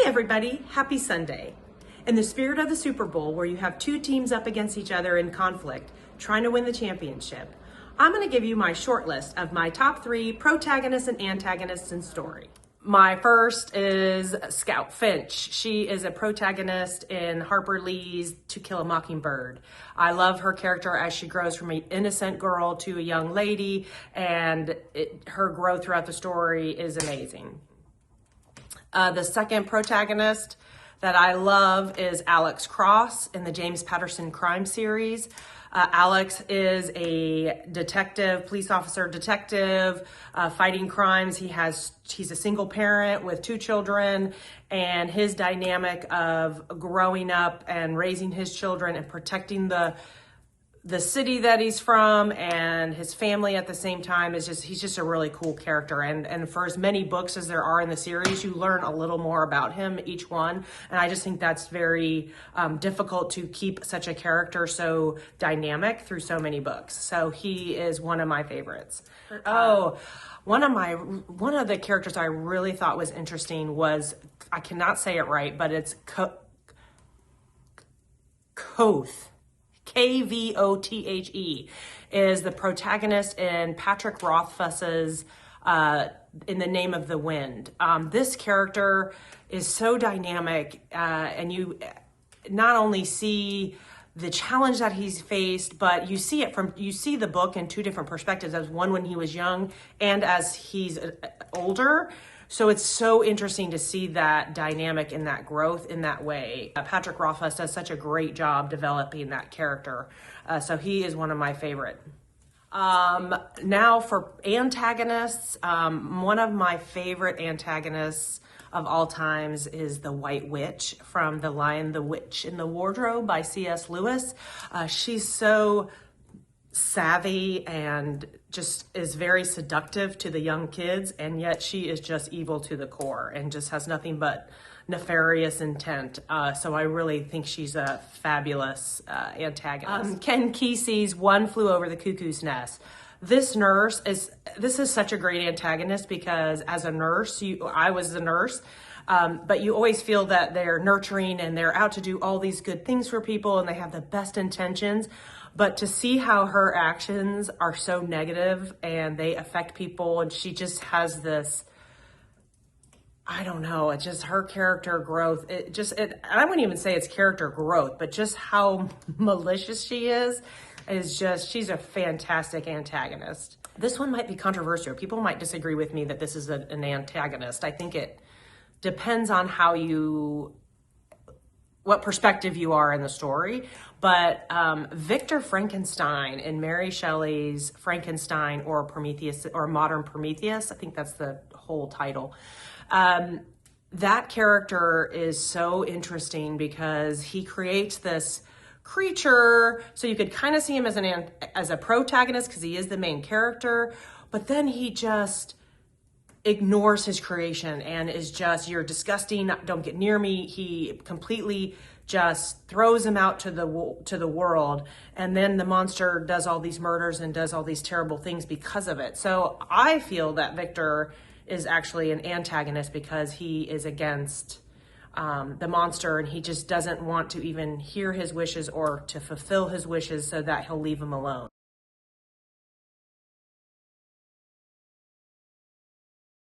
everybody, happy Sunday. In the spirit of the Super Bowl, where you have two teams up against each other in conflict, trying to win the championship, I'm going to give you my short list of my top 3 protagonists and antagonists in story. My first is Scout Finch. She is a protagonist in Harper Lee's To Kill a Mockingbird. I love her character as she grows from an innocent girl to a young lady, and her growth throughout the story is amazing. The second protagonist that I love is Alex Cross in the James Patterson crime series. Alex is a detective, police officer detective, fighting crimes. He's a single parent with 2 children, and his dynamic of growing up and raising his children and protecting the city that he's from and his family at the same time is he's just a really cool character. And for as many books as there are in the series, you learn a little more about him each one. And I just think that's very difficult to keep such a character so dynamic through so many books. So he is one of my favorites. One of the characters I really thought was interesting was, I cannot say it right, but it's Kvothe. Kvothe is the protagonist in Patrick Rothfuss's In the Name of the Wind. This character is so dynamic, and you not only see the challenge that he's faced, but you see the book in 2 different perspectives, as one when he was young and as he's older. So it's so interesting to see that dynamic and that growth in that way. Patrick Rothfuss does such a great job developing that character. So he is one of my favorite. Now for antagonists, one of my favorite antagonists of all times is the White Witch from The Lion, the Witch, and the Wardrobe by C.S. Lewis. She's so savvy and just is very seductive to the young kids, and yet she is just evil to the core and just has nothing but nefarious intent. So I really think she's a fabulous antagonist. Ken Kesey's One Flew Over the Cuckoo's Nest. This is such a great antagonist because as a nurse, I was the nurse, but you always feel that they're nurturing and they're out to do all these good things for people and they have the best intentions. But to see how her actions are so negative and they affect people, and she just has this, I don't know, it's just her character growth. I wouldn't even say it's character growth, but just how malicious she is she's a fantastic antagonist. This one might be controversial. People might disagree with me that this is an antagonist. I think it depends on what perspective you are in the story. But Victor Frankenstein in Mary Shelley's Frankenstein or Prometheus or Modern Prometheus, I think that's the whole title. That character is so interesting because he creates this creature, so you could kind of see him as a protagonist because he is the main character, but then he just ignores his creation and is just, you're disgusting, don't get near me. He completely just throws him out to the world, and then the monster does all these murders and does all these terrible things because of it. So I feel that Victor is actually an antagonist because he is against the monster, and he just doesn't want to even hear his wishes or to fulfill his wishes so that he'll leave him alone.